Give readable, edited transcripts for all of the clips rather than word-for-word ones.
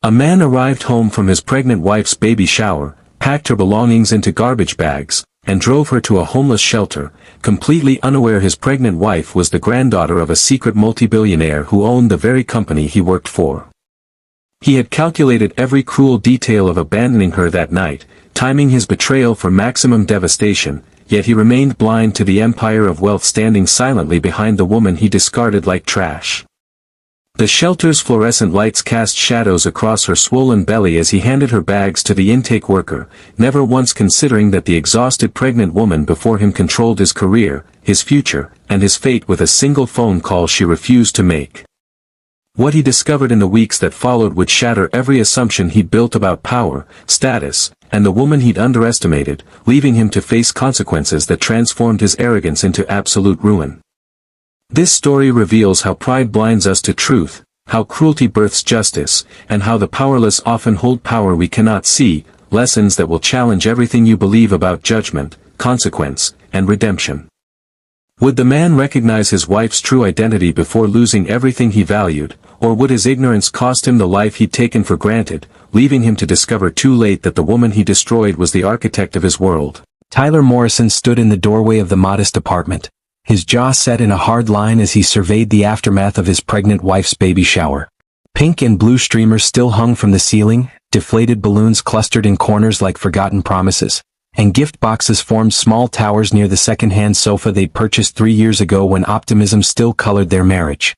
A man arrived home from his pregnant wife's baby shower, packed her belongings into garbage bags, and drove her to a homeless shelter, completely unaware his pregnant wife was the granddaughter of a secret multi-billionaire who owned the very company he worked for. He had calculated every cruel detail of abandoning her that night, timing his betrayal for maximum devastation, yet he remained blind to the empire of wealth standing silently behind the woman he discarded like trash. The shelter's fluorescent lights cast shadows across her swollen belly as he handed her bags to the intake worker, never once considering that the exhausted pregnant woman before him controlled his career, his future, and his fate with a single phone call she refused to make. What he discovered in the weeks that followed would shatter every assumption he'd built about power, status, and the woman he'd underestimated, leaving him to face consequences that transformed his arrogance into absolute ruin. This story reveals how pride blinds us to truth, how cruelty births justice, and how the powerless often hold power we cannot see, lessons that will challenge everything you believe about judgment, consequence, and redemption. Would the man recognize his wife's true identity before losing everything he valued, or would his ignorance cost him the life he'd taken for granted, leaving him to discover too late that the woman he destroyed was the architect of his world? Tyler Morrison stood in the doorway of the modest apartment, his jaw set in a hard line as he surveyed the aftermath of his pregnant wife's baby shower. Pink and blue streamers still hung from the ceiling, deflated balloons clustered in corners like forgotten promises, and gift boxes formed small towers near the second-hand sofa they'd purchased 3 years ago when optimism still colored their marriage.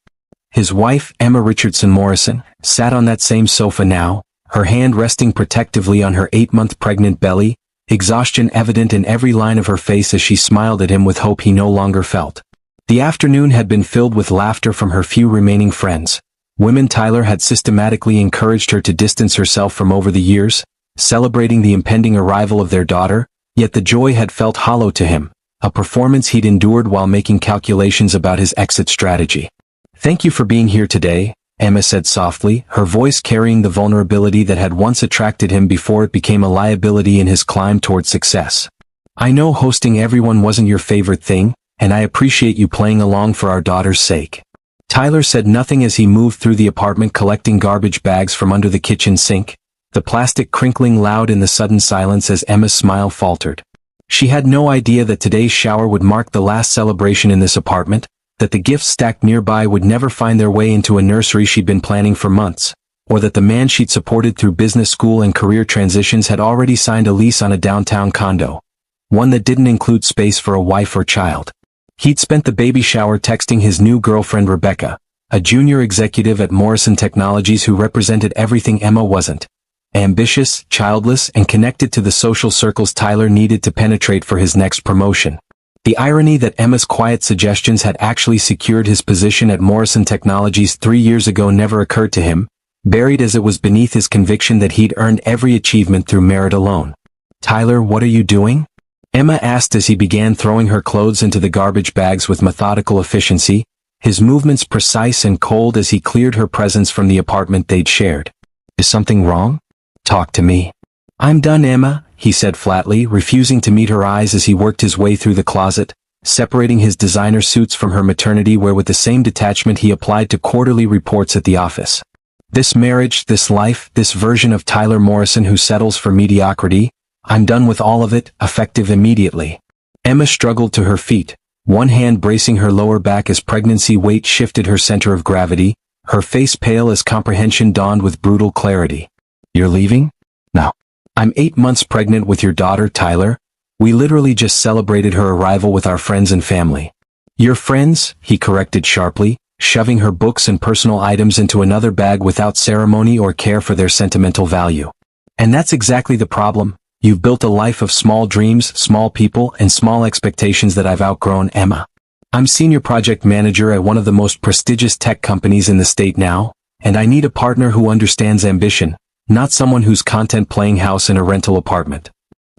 His wife, Emma Richardson Morrison, sat on that same sofa now, her hand resting protectively on her 8-month pregnant belly, exhaustion evident in every line of her face as she smiled at him with hope he no longer felt. The afternoon had been filled with laughter from her few remaining friends, women Tyler had systematically encouraged her to distance herself from over the years, celebrating the impending arrival of their daughter, yet the joy had felt hollow to him, a performance he'd endured while making calculations about his exit strategy. "Thank you for being here today," Emma said softly, her voice carrying the vulnerability that had once attracted him before it became a liability in his climb toward success. "I know hosting everyone wasn't your favorite thing, and I appreciate you playing along for our daughter's sake." Tyler said nothing as he moved through the apartment collecting garbage bags from under the kitchen sink, the plastic crinkling loud in the sudden silence as Emma's smile faltered. She had no idea that today's shower would mark the last celebration in this apartment, that the gifts stacked nearby would never find their way into a nursery she'd been planning for months, or that the man she'd supported through business school and career transitions had already signed a lease on a downtown condo, one that didn't include space for a wife or child. He'd spent the baby shower texting his new girlfriend Rebecca, a junior executive at Morrison Technologies who represented everything Emma wasn't: ambitious, childless, and connected to the social circles Tyler needed to penetrate for his next promotion. The irony that Emma's quiet suggestions had actually secured his position at Morrison Technologies 3 years ago never occurred to him, buried as it was beneath his conviction that he'd earned every achievement through merit alone. "Tyler, what are you doing?" Emma asked as he began throwing her clothes into the garbage bags with methodical efficiency, his movements precise and cold as he cleared her presence from the apartment they'd shared. "Is something wrong? Talk to me." "I'm done, Emma," he said flatly, refusing to meet her eyes as he worked his way through the closet, separating his designer suits from her maternity wear with the same detachment he applied to quarterly reports at the office. "This marriage, this life, this version of Tyler Morrison who settles for mediocrity, I'm done with all of it, effective immediately." Emma struggled to her feet, one hand bracing her lower back as pregnancy weight shifted her center of gravity, her face pale as comprehension dawned with brutal clarity. "You're leaving? No. I'm 8 months pregnant with your daughter, Tyler. We literally just celebrated her arrival with our friends and family." "Your friends?" he corrected sharply, shoving her books and personal items into another bag without ceremony or care for their sentimental value. "And that's exactly the problem. You've built a life of small dreams, small people, and small expectations that I've outgrown, Emma. I'm senior project manager at one of the most prestigious tech companies in the state now, and I need a partner who understands ambition, not someone who's content playing house in a rental apartment."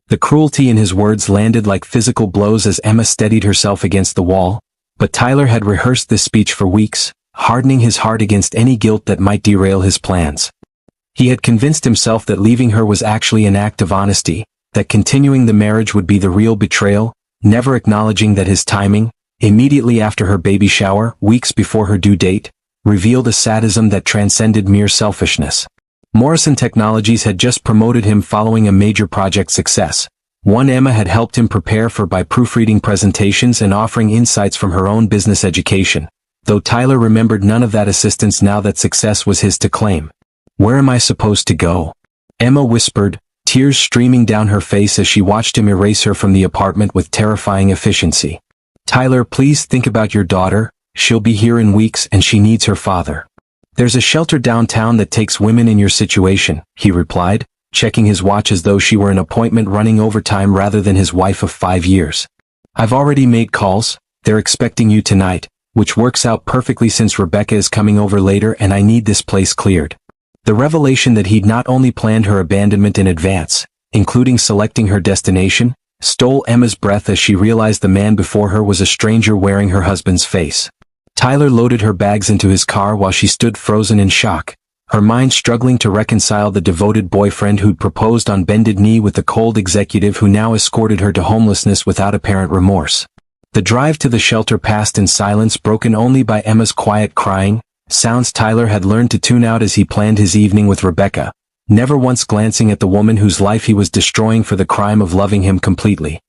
The cruelty in his words landed like physical blows as Emma steadied herself against the wall, but Tyler had rehearsed this speech for weeks, hardening his heart against any guilt that might derail his plans. He had convinced himself that leaving her was actually an act of honesty, that continuing the marriage would be the real betrayal, never acknowledging that his timing, immediately after her baby shower, weeks before her due date, revealed a sadism that transcended mere selfishness. Morrison Technologies had just promoted him following a major project success. One Emma had helped him prepare for by proofreading presentations and offering insights from her own business education. Though Tyler remembered none of that assistance now that success was his to claim. "Where am I supposed to go?" Emma whispered, tears streaming down her face as she watched him erase her from the apartment with terrifying efficiency. "Tyler, please think about your daughter. She'll be here in weeks and she needs her father." "There's a shelter downtown that takes women in your situation," he replied, checking his watch as though she were an appointment running overtime rather than his wife of 5 years. "I've already made calls. They're expecting you tonight, which works out perfectly since Rebecca is coming over later and I need this place cleared." The revelation that he'd not only planned her abandonment in advance, including selecting her destination, stole Emma's breath as she realized the man before her was a stranger wearing her husband's face. Tyler loaded her bags into his car while she stood frozen in shock, her mind struggling to reconcile the devoted boyfriend who'd proposed on bended knee with the cold executive who now escorted her to homelessness without apparent remorse. The drive to the shelter passed in silence, broken only by Emma's quiet crying, sounds Tyler had learned to tune out as he planned his evening with Rebecca, never once glancing at the woman whose life he was destroying for the crime of loving him completely.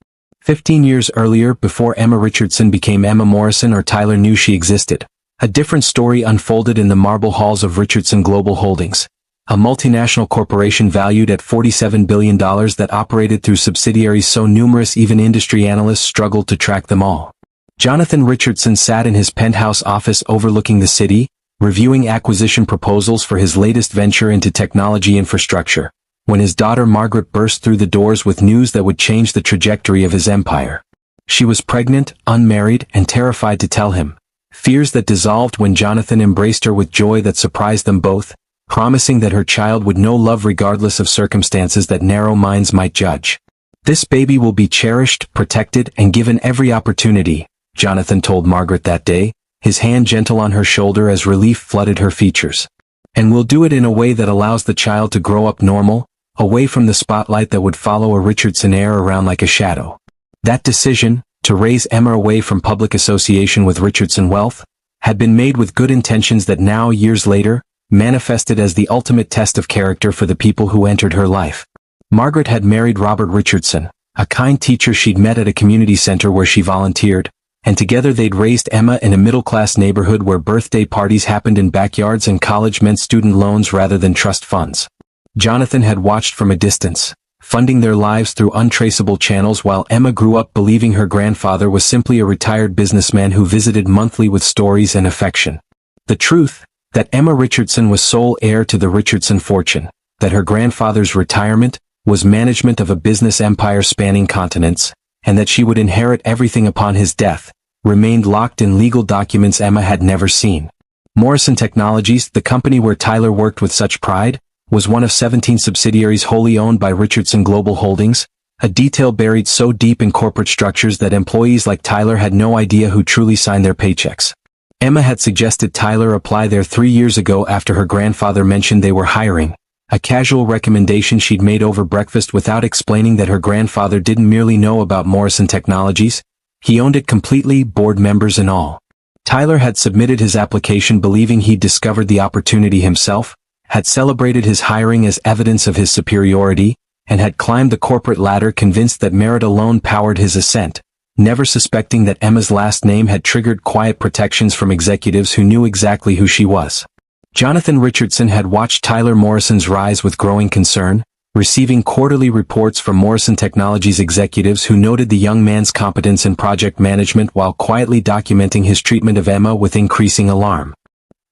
15 years earlier, before Emma Richardson became Emma Morrison or Tyler knew she existed, a different story unfolded in the marble halls of Richardson Global Holdings, a multinational corporation valued at $47 billion that operated through subsidiaries so numerous even industry analysts struggled to track them all. Jonathan Richardson sat in his penthouse office overlooking the city, reviewing acquisition proposals for his latest venture into technology infrastructure, when his daughter Margaret burst through the doors with news that would change the trajectory of his empire. She was pregnant, unmarried, and terrified to tell him. Fears that dissolved when Jonathan embraced her with joy that surprised them both, promising that her child would know love regardless of circumstances that narrow minds might judge. "This baby will be cherished, protected, and given every opportunity," Jonathan told Margaret that day, his hand gentle on her shoulder as relief flooded her features. "And we'll do it in a way that allows the child to grow up normal, away from the spotlight that would follow a Richardson heir around like a shadow." That decision, to raise Emma away from public association with Richardson wealth, had been made with good intentions that now, years later, manifested as the ultimate test of character for the people who entered her life. Margaret had married Robert Richardson, a kind teacher she'd met at a community center where she volunteered, and together they'd raised Emma in a middle-class neighborhood where birthday parties happened in backyards and college meant student loans rather than trust funds. Jonathan had watched from a distance, funding their lives through untraceable channels while Emma grew up believing her grandfather was simply a retired businessman who visited monthly with stories and affection. The truth, that Emma Richardson was sole heir to the Richardson fortune, that her grandfather's retirement was management of a business empire spanning continents, and that she would inherit everything upon his death, remained locked in legal documents Emma had never seen. Morrison Technologies, the company where Tyler worked with such pride, was one of 17 subsidiaries wholly owned by Richardson Global Holdings, a detail buried so deep in corporate structures that employees like Tyler had no idea who truly signed their paychecks. Emma had suggested Tyler apply there 3 years ago after her grandfather mentioned they were hiring, a casual recommendation she'd made over breakfast without explaining that her grandfather didn't merely know about Morrison Technologies, he owned it completely, board members and all. Tyler had submitted his application believing he'd discovered the opportunity himself, had celebrated his hiring as evidence of his superiority, and had climbed the corporate ladder convinced that merit alone powered his ascent, never suspecting that Emma's last name had triggered quiet protections from executives who knew exactly who she was. Jonathan Richardson had watched Tyler Morrison's rise with growing concern, receiving quarterly reports from Morrison Technologies executives who noted the young man's competence in project management while quietly documenting his treatment of Emma with increasing alarm.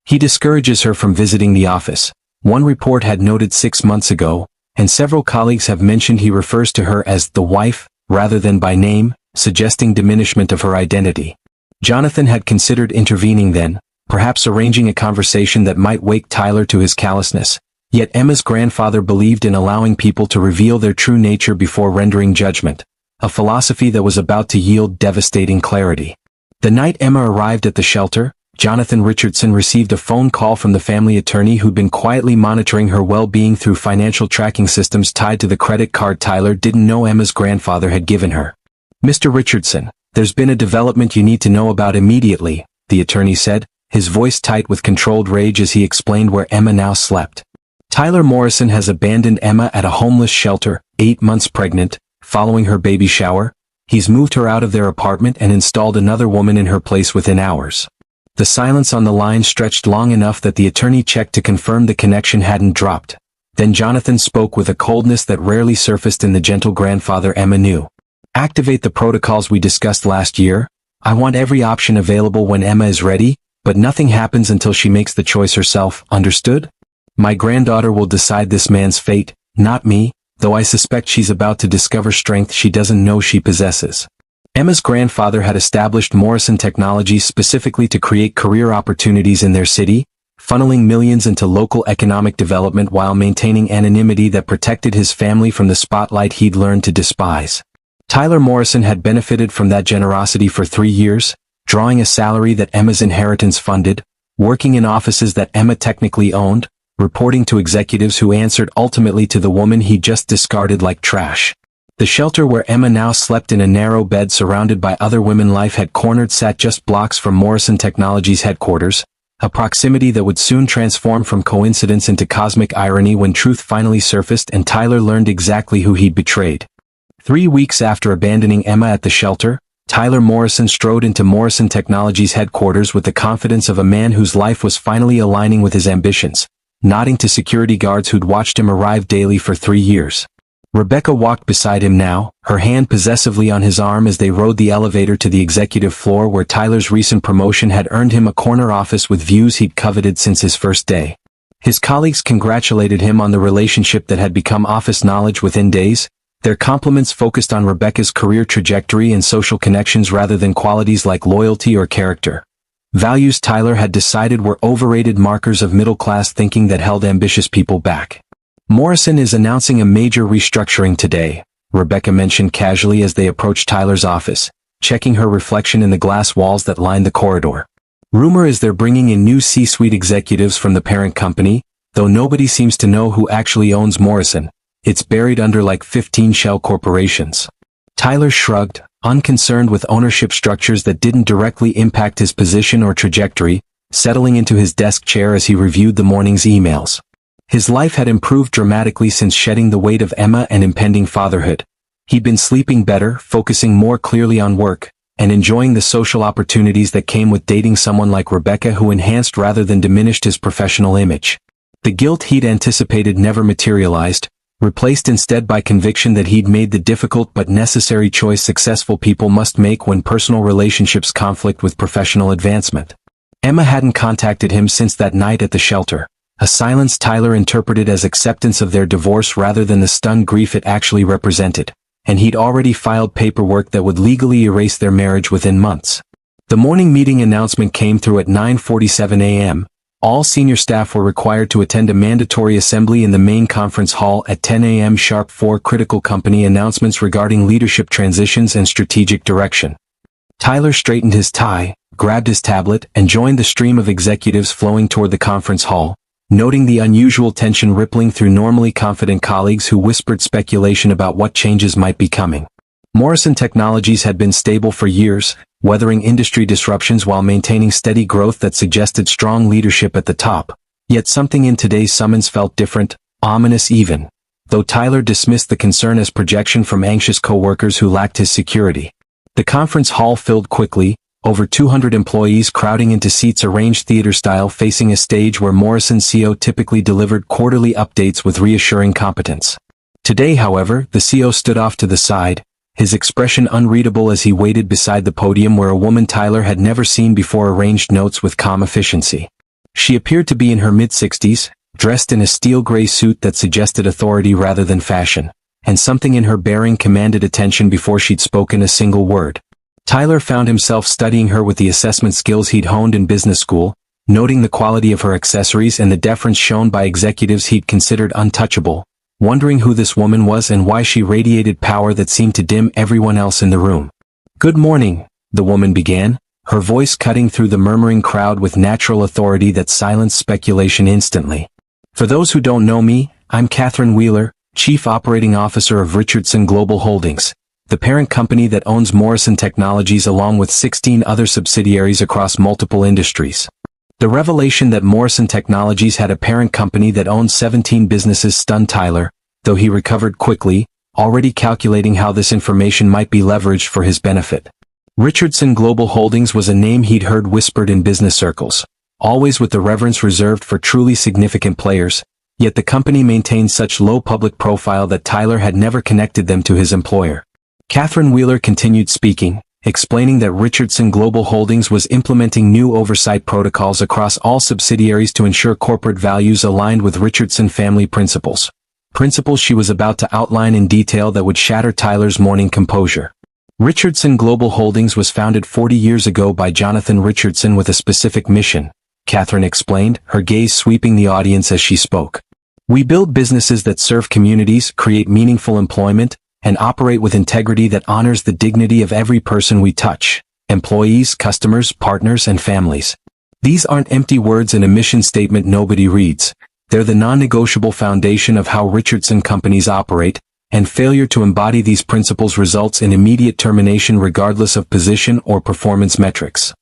"He discourages her from visiting the office," one report had noted 6 months ago, and several colleagues have mentioned he refers to her as the wife, rather than by name, suggesting diminishment of her identity. Jonathan had considered intervening then, perhaps arranging a conversation that might wake Tyler to his callousness, yet Emma's grandfather believed in allowing people to reveal their true nature before rendering judgment, a philosophy that was about to yield devastating clarity. The night Emma arrived at the shelter, Jonathan Richardson received a phone call from the family attorney who'd been quietly monitoring her well-being through financial tracking systems tied to the credit card Tyler didn't know Emma's grandfather had given her. "Mr. Richardson, there's been a development you need to know about immediately," the attorney said, his voice tight with controlled rage as he explained where Emma now slept. Tyler Morrison has abandoned Emma at a homeless shelter, 8 months pregnant, following her baby shower. He's moved her out of their apartment and installed another woman in her place within hours. The silence on the line stretched long enough that the attorney checked to confirm the connection hadn't dropped. Then Jonathan spoke with a coldness that rarely surfaced in the gentle grandfather Emma knew. Activate the protocols we discussed last year. I want every option available when Emma is ready, but nothing happens until she makes the choice herself, understood? My granddaughter will decide this man's fate, not me, though I suspect she's about to discover strength she doesn't know she possesses. Emma's grandfather had established Morrison Technologies specifically to create career opportunities in their city, funneling millions into local economic development while maintaining anonymity that protected his family from the spotlight he'd learned to despise. Tyler Morrison had benefited from that generosity for 3 years, drawing a salary that Emma's inheritance funded, working in offices that Emma technically owned, reporting to executives who answered ultimately to the woman he just discarded like trash. The shelter where Emma now slept in a narrow bed surrounded by other women life had cornered sat just blocks from Morrison Technologies headquarters, a proximity that would soon transform from coincidence into cosmic irony when truth finally surfaced and Tyler learned exactly who he'd betrayed. 3 weeks after abandoning Emma at the shelter, Tyler Morrison strode into Morrison Technologies headquarters with the confidence of a man whose life was finally aligning with his ambitions, nodding to security guards who'd watched him arrive daily for 3 years. Rebecca walked beside him now, her hand possessively on his arm as they rode the elevator to the executive floor where Tyler's recent promotion had earned him a corner office with views he'd coveted since his first day. His colleagues congratulated him on the relationship that had become office knowledge within days. Their compliments focused on Rebecca's career trajectory and social connections rather than qualities like loyalty or character. Values Tyler had decided were overrated markers of middle-class thinking that held ambitious people back. Morrison is announcing a major restructuring today, Rebecca mentioned casually as they approached Tyler's office, checking her reflection in the glass walls that lined the corridor. Rumor is they're bringing in new C-suite executives from the parent company, though nobody seems to know who actually owns Morrison. It's buried under like 15 shell corporations. Tyler shrugged, unconcerned with ownership structures that didn't directly impact his position or trajectory, settling into his desk chair as he reviewed the morning's emails. His life had improved dramatically since shedding the weight of Emma and impending fatherhood. He'd been sleeping better, focusing more clearly on work, and enjoying the social opportunities that came with dating someone like Rebecca who enhanced rather than diminished his professional image. The guilt he'd anticipated never materialized, replaced instead by conviction that he'd made the difficult but necessary choice successful people must make when personal relationships conflict with professional advancement. Emma hadn't contacted him since that night at the shelter, a silence Tyler interpreted as acceptance of their divorce rather than the stunned grief it actually represented, and he'd already filed paperwork that would legally erase their marriage within months. The morning meeting announcement came through at 9:47 a.m., All senior staff were required to attend a mandatory assembly in the main conference hall at 10 a.m. sharp for critical company announcements regarding leadership transitions and strategic direction. Tyler straightened his tie, grabbed his tablet, and joined the stream of executives flowing toward the conference hall, noting the unusual tension rippling through normally confident colleagues who whispered speculation about what changes might be coming. Morrison Technologies had been stable for years, weathering industry disruptions while maintaining steady growth that suggested strong leadership at the top. Yet something in today's summons felt different, ominous even, though Tyler dismissed the concern as projection from anxious co-workers who lacked his security. The conference hall filled quickly, over 200 employees crowding into seats arranged theater-style facing a stage where Morrison's CEO typically delivered quarterly updates with reassuring competence. Today, however, the CEO stood off to the side, his expression unreadable as he waited beside the podium where a woman Tyler had never seen before arranged notes with calm efficiency. She appeared to be in her mid-60s, dressed in a steel gray suit that suggested authority rather than fashion, and something in her bearing commanded attention before she'd spoken a single word. Tyler found himself studying her with the assessment skills he'd honed in business school, noting the quality of her accessories and the deference shown by executives he'd considered untouchable, wondering who this woman was and why she radiated power that seemed to dim everyone else in the room. "Good morning," the woman began, her voice cutting through the murmuring crowd with natural authority that silenced speculation instantly. "For those who don't know me, I'm Catherine Wheeler, Chief Operating Officer of Richardson Global Holdings, the parent company that owns Morrison Technologies along with 16 other subsidiaries across multiple industries. The revelation that Morrison Technologies had a parent company that owned 17 businesses stunned Tyler, though he recovered quickly, already calculating how this information might be leveraged for his benefit. Richardson Global Holdings was a name he'd heard whispered in business circles, always with the reverence reserved for truly significant players, yet the company maintained such low public profile that Tyler had never connected them to his employer. Catherine Wheeler continued speaking, explaining that Richardson Global Holdings was implementing new oversight protocols across all subsidiaries to ensure corporate values aligned with Richardson family principles. Principles she was about to outline in detail that would shatter Tyler's morning composure. Richardson Global Holdings was founded 40 years ago by Jonathan Richardson with a specific mission, Catherine explained, her gaze sweeping the audience as she spoke. We build businesses that serve communities, create meaningful employment, and operate with integrity that honors the dignity of every person we touch, employees, customers, partners, and families. These aren't empty words in a mission statement nobody reads. They're the non-negotiable foundation of how Richardson companies operate, and failure to embody these principles results in immediate termination regardless of position or performance metrics.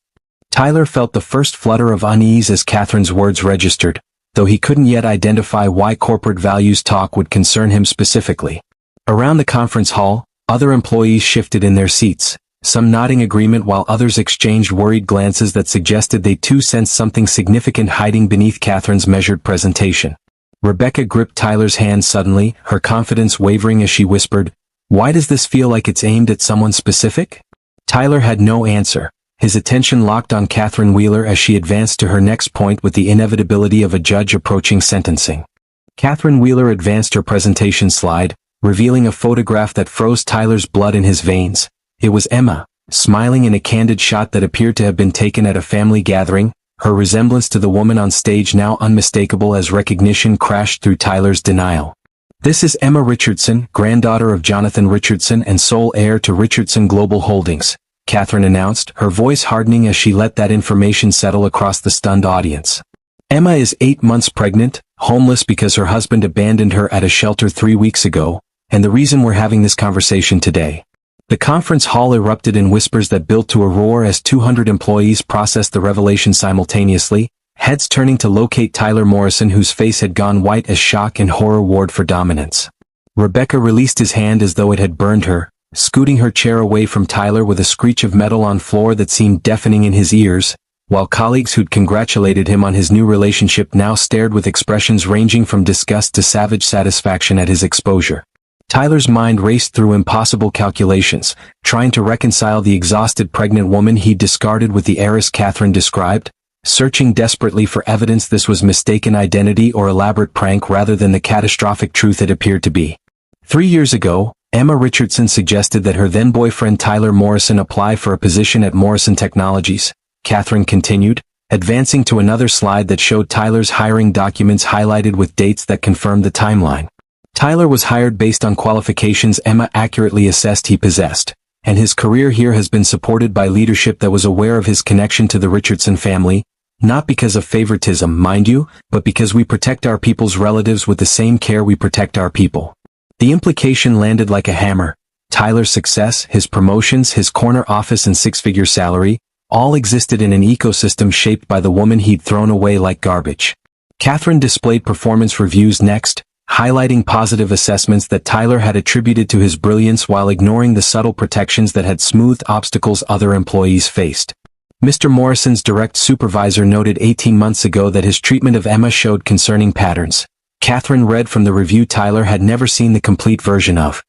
Tyler felt the first flutter of unease as Catherine's words registered, though he couldn't yet identify why corporate values talk would concern him specifically. Around the conference hall, other employees shifted in their seats, some nodding agreement while others exchanged worried glances that suggested they too sensed something significant hiding beneath Catherine's measured presentation. Rebecca gripped Tyler's hand suddenly, her confidence wavering as she whispered, "Why does this feel like it's aimed at someone specific?" Tyler had no answer, his attention locked on Catherine Wheeler as she advanced to her next point with the inevitability of a judge approaching sentencing. Catherine Wheeler advanced her presentation slide, revealing a photograph that froze Tyler's blood in his veins. It was Emma, smiling in a candid shot that appeared to have been taken at a family gathering, her resemblance to the woman on stage now unmistakable as recognition crashed through Tyler's denial. "This is Emma Richardson, granddaughter of Jonathan Richardson and sole heir to Richardson Global Holdings," Catherine announced, her voice hardening as she let that information settle across the stunned audience. Emma is 8 months pregnant, homeless because her husband abandoned her at a shelter 3 weeks ago, and the reason we're having this conversation today. The conference hall erupted in whispers that built to a roar as 200 employees processed the revelation simultaneously, heads turning to locate Tyler Morrison, whose face had gone white as shock and horror warred for dominance. Rebecca released his hand as though it had burned her, scooting her chair away from Tyler with a screech of metal on floor that seemed deafening in his ears, while colleagues who'd congratulated him on his new relationship now stared with expressions ranging from disgust to savage satisfaction at his exposure. Tyler's mind raced through impossible calculations, trying to reconcile the exhausted pregnant woman he'd discarded with the heiress Catherine described, searching desperately for evidence this was mistaken identity or elaborate prank rather than the catastrophic truth it appeared to be. 3 years ago, Emma Richardson suggested that her then-boyfriend Tyler Morrison apply for a position at Morrison Technologies, Catherine continued, advancing to another slide that showed Tyler's hiring documents highlighted with dates that confirmed the timeline. Tyler was hired based on qualifications Emma accurately assessed he possessed, and his career here has been supported by leadership that was aware of his connection to the Richardson family, not because of favoritism, mind you, but because we protect our people's relatives with the same care we protect our people. The implication landed like a hammer. Tyler's success, his promotions, his corner office and six-figure salary, all existed in an ecosystem shaped by the woman he'd thrown away like garbage. Catherine displayed performance reviews next, highlighting positive assessments that Tyler had attributed to his brilliance while ignoring the subtle protections that had smoothed obstacles other employees faced. Mr. Morrison's direct supervisor noted 18 months ago that his treatment of Emma showed concerning patterns. Catherine read from the review Tyler had never seen the complete version of.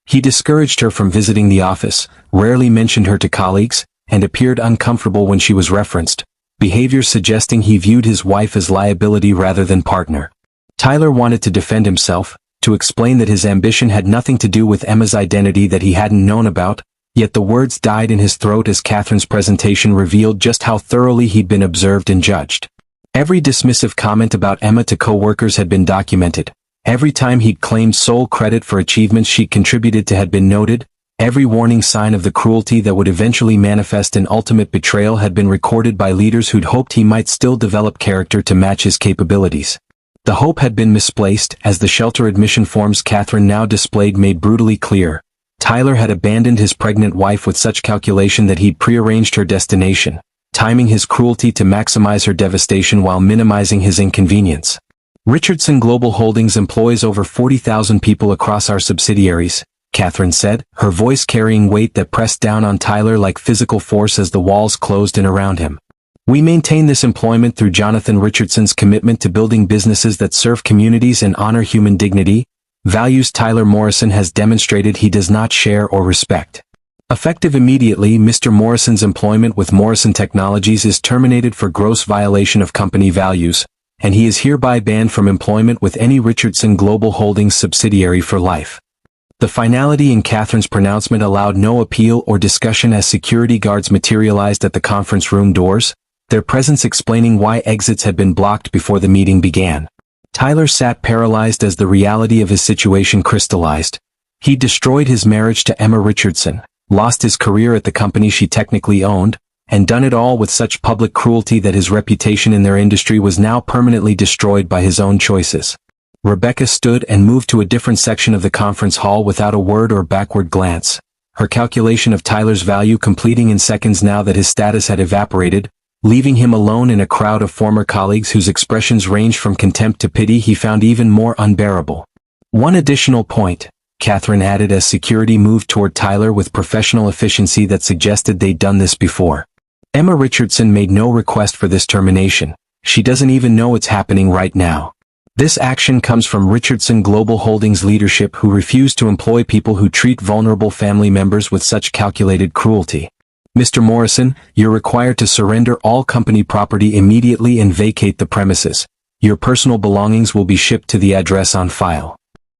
He discouraged her from visiting the office, rarely mentioned her to colleagues, and appeared uncomfortable when she was referenced, behaviors suggesting he viewed his wife as liability rather than partner. Tyler wanted to defend himself, to explain that his ambition had nothing to do with Emma's identity that he hadn't known about, yet the words died in his throat as Catherine's presentation revealed just how thoroughly he'd been observed and judged. Every dismissive comment about Emma to co-workers had been documented. Every time he'd claimed sole credit for achievements she'd contributed to had been noted. Every warning sign of the cruelty that would eventually manifest in ultimate betrayal had been recorded by leaders who'd hoped he might still develop character to match his capabilities. The hope had been misplaced, as the shelter admission forms Catherine now displayed made brutally clear. Tyler had abandoned his pregnant wife with such calculation that he'd prearranged her destination. timing his cruelty to maximize her devastation while minimizing his inconvenience. Richardson Global Holdings employs over 40,000 people across our subsidiaries, Catherine said, her voice carrying weight that pressed down on Tyler like physical force as the walls closed in around him. We maintain this employment through Jonathan Richardson's commitment to building businesses that serve communities and honor human dignity, values Tyler Morrison has demonstrated he does not share or respect. Effective immediately, Mr. Morrison's employment with Morrison Technologies is terminated for gross violation of company values, and he is hereby banned from employment with any Richardson Global Holdings subsidiary for life. The finality in Catherine's pronouncement allowed no appeal or discussion as security guards materialized at the conference room doors, their presence explaining why exits had been blocked before the meeting began. Tyler sat paralyzed as the reality of his situation crystallized. He destroyed his marriage to Emma Richardson, lost his career at the company she technically owned, and done it all with such public cruelty that his reputation in their industry was now permanently destroyed by his own choices. Rebecca stood and moved to a different section of the conference hall without a word or backward glance, her calculation of Tyler's value completing in seconds now that his status had evaporated, leaving him alone in a crowd of former colleagues whose expressions ranged from contempt to pity he found even more unbearable. One additional point, Catherine added as security moved toward Tyler with professional efficiency that suggested they'd done this before. Emma Richardson made no request for this termination. She doesn't even know it's happening right now. This action comes from Richardson Global Holdings leadership who refuse to employ people who treat vulnerable family members with such calculated cruelty. Mr. Morrison, you're required to surrender all company property immediately and vacate the premises. Your personal belongings will be shipped to the address on file.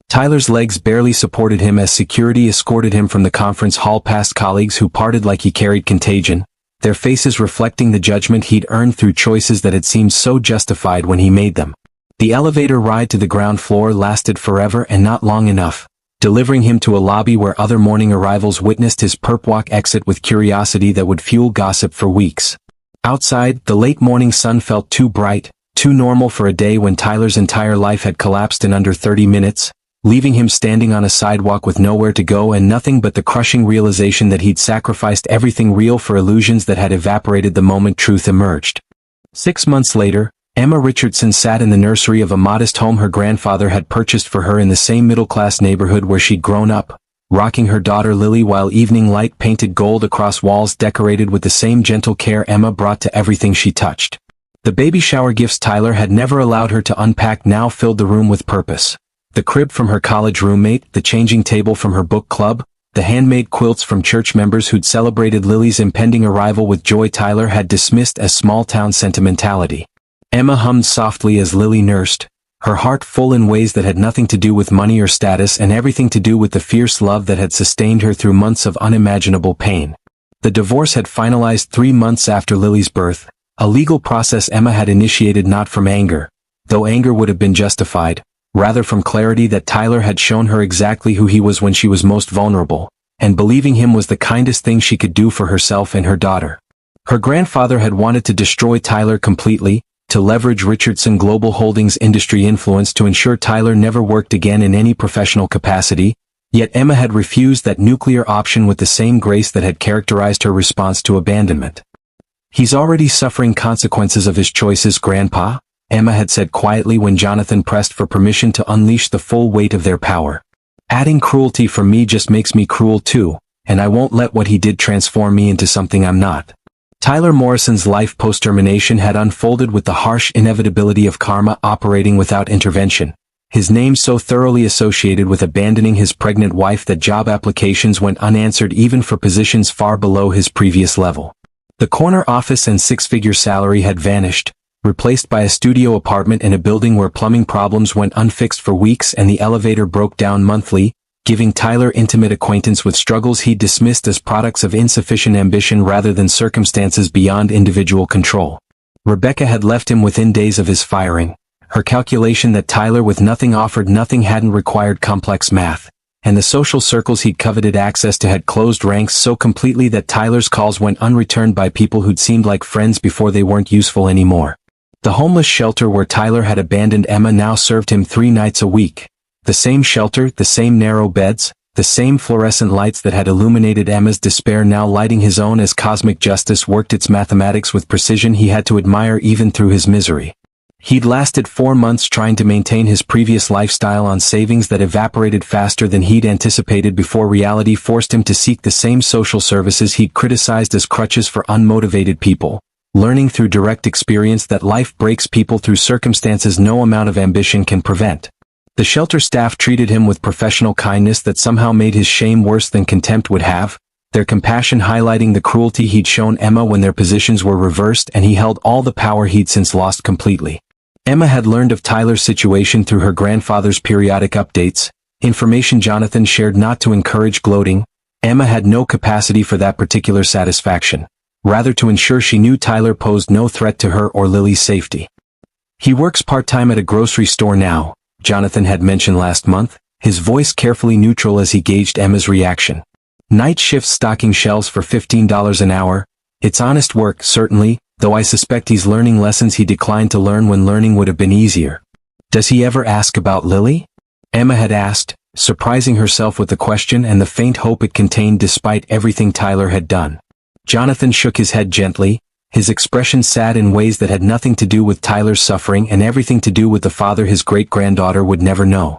Tyler's legs barely supported him as security escorted him from the conference hall past colleagues who parted like he carried contagion, their faces reflecting the judgment he'd earned through choices that had seemed so justified when he made them. The elevator ride to the ground floor lasted forever and not long enough, delivering him to a lobby where other morning arrivals witnessed his perp walk exit with curiosity that would fuel gossip for weeks. Outside, the late morning sun felt too bright, too normal for a day when Tyler's entire life had collapsed in under 30 minutes, leaving him standing on a sidewalk with nowhere to go and nothing but the crushing realization that he'd sacrificed everything real for illusions that had evaporated the moment truth emerged. 6 months later, Emma Richardson sat in the nursery of a modest home her grandfather had purchased for her in the same middle-class neighborhood where she'd grown up, rocking her daughter Lily while evening light painted gold across walls decorated with the same gentle care Emma brought to everything she touched. The baby shower gifts Tyler had never allowed her to unpack now filled the room with purpose. The crib from her college roommate, the changing table from her book club, the handmade quilts from church members who'd celebrated Lily's impending arrival with joy Tyler had dismissed as small-town sentimentality. Emma hummed softly as Lily nursed, her heart full in ways that had nothing to do with money or status and everything to do with the fierce love that had sustained her through months of unimaginable pain. The divorce had finalized 3 months after Lily's birth, a legal process Emma had initiated not from anger, though anger would have been justified, rather from clarity that Tyler had shown her exactly who he was when she was most vulnerable, and believing him was the kindest thing she could do for herself and her daughter. Her grandfather had wanted to destroy Tyler completely, to leverage Richardson Global Holdings' industry influence to ensure Tyler never worked again in any professional capacity, yet Emma had refused that nuclear option with the same grace that had characterized her response to abandonment. "He's already suffering consequences of his choices, Grandpa," Emma had said quietly when Jonathan pressed for permission to unleash the full weight of their power. "Adding cruelty from me just makes me cruel too, and I won't let what he did transform me into something I'm not." Tyler Morrison's life post-termination had unfolded with the harsh inevitability of karma operating without intervention, his name so thoroughly associated with abandoning his pregnant wife that job applications went unanswered even for positions far below his previous level. The corner office and 6-figure salary had vanished, replaced by a studio apartment in a building where plumbing problems went unfixed for weeks and the elevator broke down monthly, giving Tyler intimate acquaintance with struggles he dismissed as products of insufficient ambition rather than circumstances beyond individual control. Rebecca had left him within days of his firing, her calculation that Tyler with nothing offered nothing hadn't required complex math, and the social circles he'd coveted access to had closed ranks so completely that Tyler's calls went unreturned by people who'd seemed like friends before they weren't useful anymore. The homeless shelter where Tyler had abandoned Emma now served him 3 nights a week. The same shelter, the same narrow beds, the same fluorescent lights that had illuminated Emma's despair now lighting his own as cosmic justice worked its mathematics with precision he had to admire even through his misery. He'd lasted 4 months trying to maintain his previous lifestyle on savings that evaporated faster than he'd anticipated before reality forced him to seek the same social services he'd criticized as crutches for unmotivated people, learning through direct experience that life breaks people through circumstances no amount of ambition can prevent. The shelter staff treated him with professional kindness that somehow made his shame worse than contempt would have, their compassion highlighting the cruelty he'd shown Emma when their positions were reversed and he held all the power he'd since lost completely. Emma had learned of Tyler's situation through her grandfather's periodic updates, information Jonathan shared not to encourage gloating. Emma had no capacity for that particular satisfaction, rather to ensure she knew Tyler posed no threat to her or Lily's safety. He works part-time at a grocery store now, Jonathan had mentioned last month, his voice carefully neutral as he gauged Emma's reaction. Night shifts stocking shelves for $15 an hour. It's honest work, certainly, though I suspect he's learning lessons he declined to learn when learning would have been easier. Does he ever ask about Lily? Emma had asked, surprising herself with the question and the faint hope it contained despite everything Tyler had done. Jonathan shook his head gently, his expression sad in ways that had nothing to do with Tyler's suffering and everything to do with the father his great-granddaughter would never know.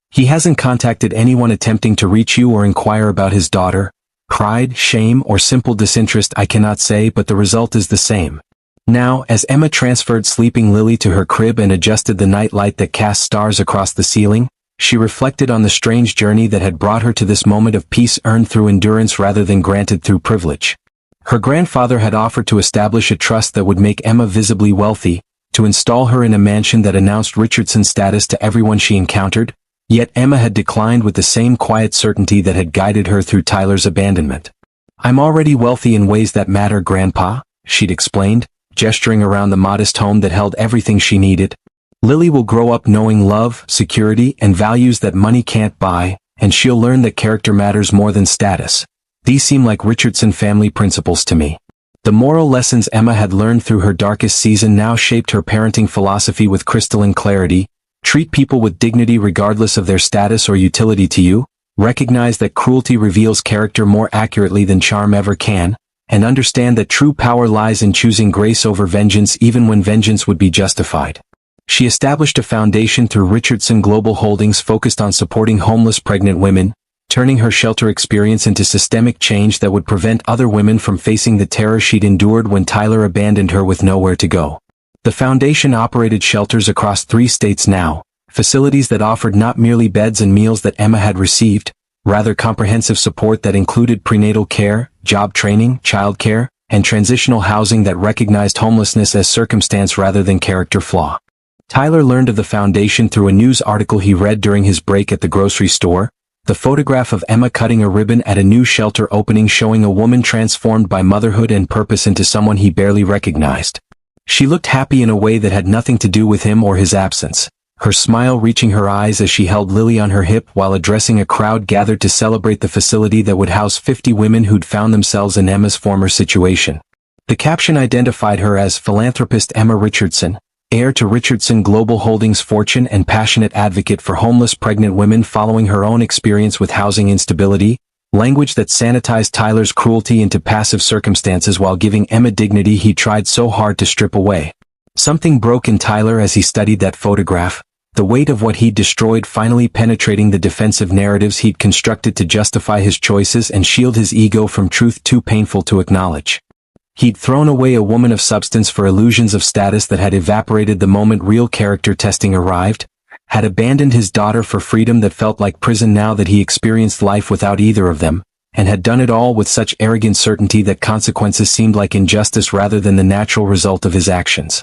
He hasn't contacted anyone attempting to reach you or inquire about his daughter. Pride, shame, or simple disinterest I cannot say, but the result is the same. Now, as Emma transferred sleeping Lily to her crib and adjusted the night light that cast stars across the ceiling, she reflected on the strange journey that had brought her to this moment of peace earned through endurance rather than granted through privilege. Her grandfather had offered to establish a trust that would make Emma visibly wealthy, to install her in a mansion that announced Richardson's status to everyone she encountered, yet Emma had declined with the same quiet certainty that had guided her through Tyler's abandonment. I'm already wealthy in ways that matter, Grandpa, she'd explained, gesturing around the modest home that held everything she needed. Lily will grow up knowing love, security, and values that money can't buy, and she'll learn that character matters more than status. These seem like Richardson family principles to me. The moral lessons Emma had learned through her darkest season now shaped her parenting philosophy with crystalline clarity. Treat people with dignity regardless of their status or utility to you, recognize that cruelty reveals character more accurately than charm ever can, and understand that true power lies in choosing grace over vengeance even when vengeance would be justified. She established a foundation through Richardson Global Holdings focused on supporting homeless pregnant women, turning her shelter experience into systemic change that would prevent other women from facing the terror she'd endured when Tyler abandoned her with nowhere to go. The foundation operated shelters across 3 states now, facilities that offered not merely beds and meals that Emma had received, rather comprehensive support that included prenatal care, job training, childcare, and transitional housing that recognized homelessness as circumstance rather than character flaw. Tyler learned of the foundation through a news article he read during his break at the grocery store, the photograph of Emma cutting a ribbon at a new shelter opening showing a woman transformed by motherhood and purpose into someone he barely recognized. She looked happy in a way that had nothing to do with him or his absence, her smile reaching her eyes as she held Lily on her hip while addressing a crowd gathered to celebrate the facility that would house 50 women who'd found themselves in Emma's former situation. The caption identified her as philanthropist Emma Richardson, heir to Richardson Global Holdings fortune and passionate advocate for homeless pregnant women following her own experience with housing instability, language that sanitized Tyler's cruelty into passive circumstances while giving Emma dignity he tried so hard to strip away. Something broke in Tyler as he studied that photograph, the weight of what he'd destroyed finally penetrating the defensive narratives he'd constructed to justify his choices and shield his ego from truth too painful to acknowledge. He'd thrown away a woman of substance for illusions of status that had evaporated the moment real character testing arrived, had abandoned his daughter for freedom that felt like prison now that he experienced life without either of them, and had done it all with such arrogant certainty that consequences seemed like injustice rather than the natural result of his actions.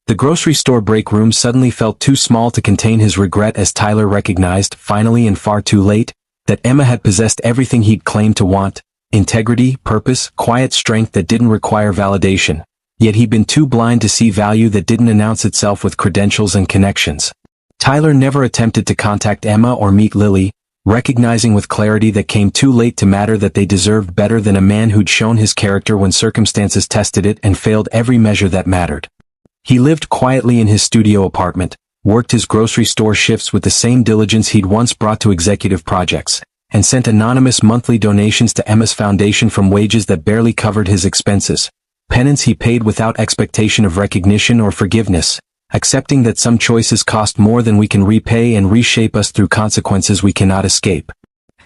The grocery store break room suddenly felt too small to contain his regret as Tyler recognized, finally and far too late, that Emma had possessed everything he'd claimed to want: integrity, purpose, quiet strength that didn't require validation, yet he'd been too blind to see value that didn't announce itself with credentials and connections. Tyler never attempted to contact Emma or meet Lily, recognizing with clarity that came too late to matter that they deserved better than a man who'd shown his character when circumstances tested it and failed every measure that mattered. He lived quietly in his studio apartment, worked his grocery store shifts with the same diligence he'd once brought to executive projects, and sent anonymous monthly donations to Emma's foundation from wages that barely covered his expenses. Penance he paid without expectation of recognition or forgiveness, accepting that some choices cost more than we can repay and reshape us through consequences we cannot escape.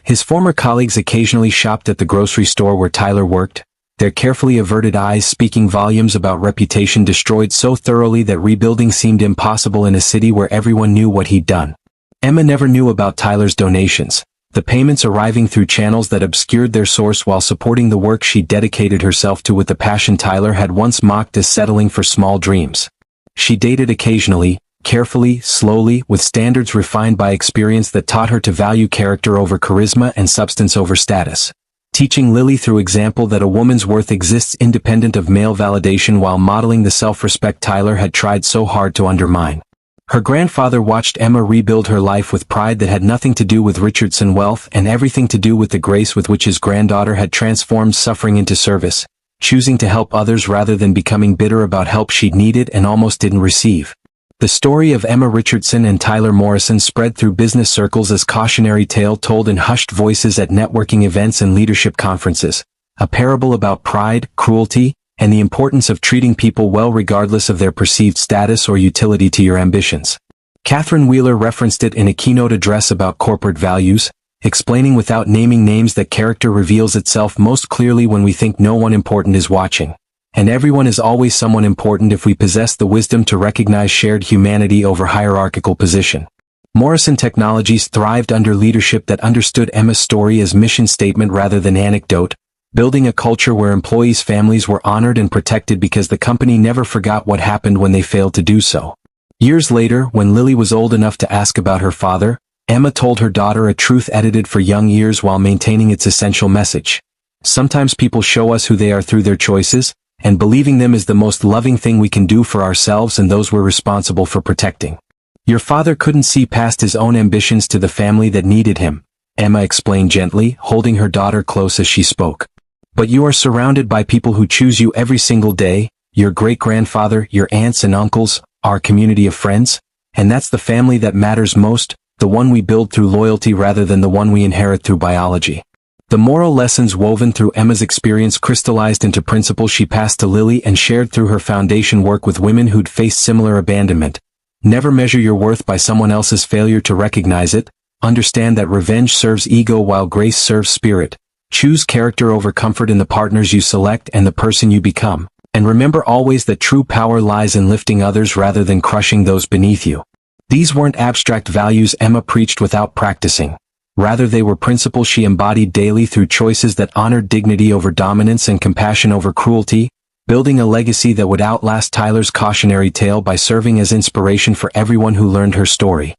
His former colleagues occasionally shopped at the grocery store where Tyler worked, their carefully averted eyes speaking volumes about reputation destroyed so thoroughly that rebuilding seemed impossible in a city where everyone knew what he'd done. Emma never knew about Tyler's donations, the payments arriving through channels that obscured their source while supporting the work she dedicated herself to with the passion Tyler had once mocked as settling for small dreams. She dated occasionally, carefully, slowly, with standards refined by experience that taught her to value character over charisma and substance over status. Teaching Lily through example that a woman's worth exists independent of male validation while modeling the self-respect Tyler had tried so hard to undermine. Her grandfather watched Emma rebuild her life with pride that had nothing to do with Richardson wealth and everything to do with the grace with which his granddaughter had transformed suffering into service, choosing to help others rather than becoming bitter about help she'd needed and almost didn't receive. The story of Emma Richardson and Tyler Morrison spread through business circles as cautionary tale told in hushed voices at networking events and leadership conferences, a parable about pride, cruelty, and the importance of treating people well regardless of their perceived status or utility to your ambitions. Catherine Wheeler referenced it in a keynote address about corporate values, explaining without naming names that character reveals itself most clearly when we think no one important is watching. And everyone is always someone important if we possess the wisdom to recognize shared humanity over hierarchical position. Morrison Technologies thrived under leadership that understood Emma's story as mission statement rather than anecdote, building a culture where employees' families were honored and protected because the company never forgot what happened when they failed to do so. Years later, when Lily was old enough to ask about her father, Emma told her daughter a truth edited for young ears while maintaining its essential message. Sometimes people show us who they are through their choices, and believing them is the most loving thing we can do for ourselves and those we're responsible for protecting. Your father couldn't see past his own ambitions to the family that needed him, Emma explained gently, holding her daughter close as she spoke. But you are surrounded by people who choose you every single day, your great-grandfather, your aunts and uncles, our community of friends, and that's the family that matters most, the one we build through loyalty rather than the one we inherit through biology. The moral lessons woven through Emma's experience crystallized into principles she passed to Lily and shared through her foundation work with women who'd faced similar abandonment. Never measure your worth by someone else's failure to recognize it. Understand that revenge serves ego while grace serves spirit. Choose character over comfort in the partners you select and the person you become. And remember always that true power lies in lifting others rather than crushing those beneath you. These weren't abstract values Emma preached without practicing. Rather, they were principles she embodied daily through choices that honored dignity over dominance and compassion over cruelty, building a legacy that would outlast Tyler's cautionary tale by serving as inspiration for everyone who learned her story.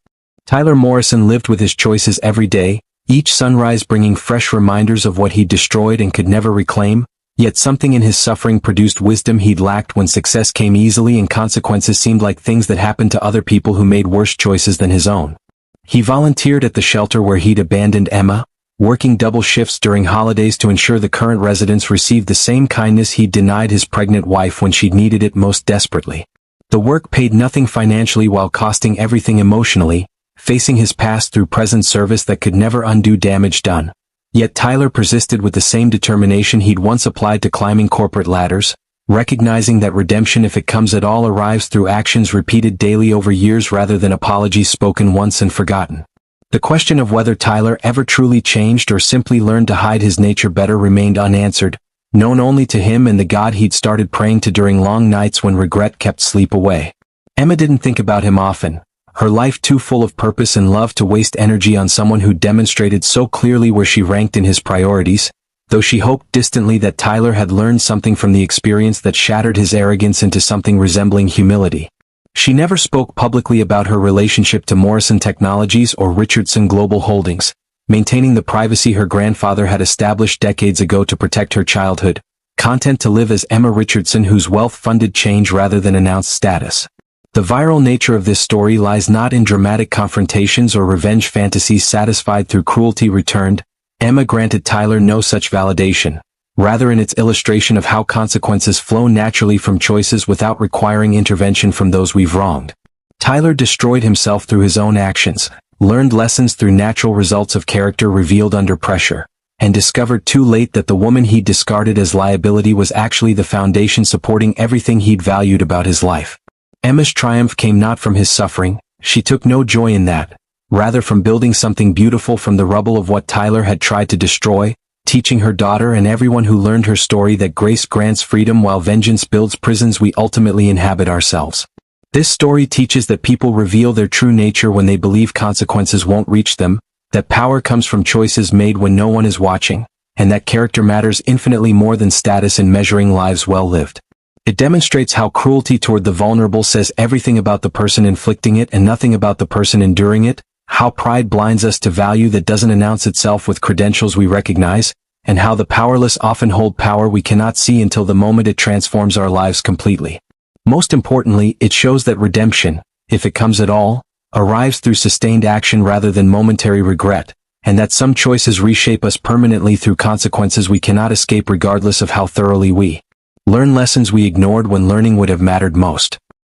Tyler Morrison lived with his choices every day, each sunrise bringing fresh reminders of what he'd destroyed and could never reclaim, yet something in his suffering produced wisdom he'd lacked when success came easily and consequences seemed like things that happened to other people who made worse choices than his own. He volunteered at the shelter where he'd abandoned Emma, working double shifts during holidays to ensure the current residents received the same kindness he'd denied his pregnant wife when she needed it most desperately. The work paid nothing financially while costing everything emotionally, facing his past through present service that could never undo damage done. Yet Tyler persisted with the same determination he'd once applied to climbing corporate ladders, recognizing that redemption, if it comes at all, arrives through actions repeated daily over years rather than apologies spoken once and forgotten. The question of whether Tyler ever truly changed or simply learned to hide his nature better remained unanswered, known only to him and the God he'd started praying to during long nights when regret kept sleep away. Emma didn't think about him often, her life too full of purpose and love to waste energy on someone who demonstrated so clearly where she ranked in his priorities, though she hoped distantly that Tyler had learned something from the experience that shattered his arrogance into something resembling humility. She never spoke publicly about her relationship to Morrison Technologies or Richardson Global Holdings, maintaining the privacy her grandfather had established decades ago to protect her childhood, content to live as Emma Richardson, whose wealth funded change rather than announced status. The viral nature of this story lies not in dramatic confrontations or revenge fantasies satisfied through cruelty returned. Emma granted Tyler no such validation, rather in its illustration of how consequences flow naturally from choices without requiring intervention from those we've wronged. Tyler destroyed himself through his own actions, learned lessons through natural results of character revealed under pressure, and discovered too late that the woman he'd discarded as liability was actually the foundation supporting everything he'd valued about his life. Emma's triumph came not from his suffering, she took no joy in that, rather from building something beautiful from the rubble of what Tyler had tried to destroy, teaching her daughter and everyone who learned her story that grace grants freedom while vengeance builds prisons we ultimately inhabit ourselves. This story teaches that people reveal their true nature when they believe consequences won't reach them, that power comes from choices made when no one is watching, and that character matters infinitely more than status in measuring lives well lived. It demonstrates how cruelty toward the vulnerable says everything about the person inflicting it and nothing about the person enduring it, how pride blinds us to value that doesn't announce itself with credentials we recognize, and how the powerless often hold power we cannot see until the moment it transforms our lives completely. Most importantly, it shows that redemption, if it comes at all, arrives through sustained action rather than momentary regret, and that some choices reshape us permanently through consequences we cannot escape regardless of how thoroughly we learn lessons we ignored when learning would have mattered most.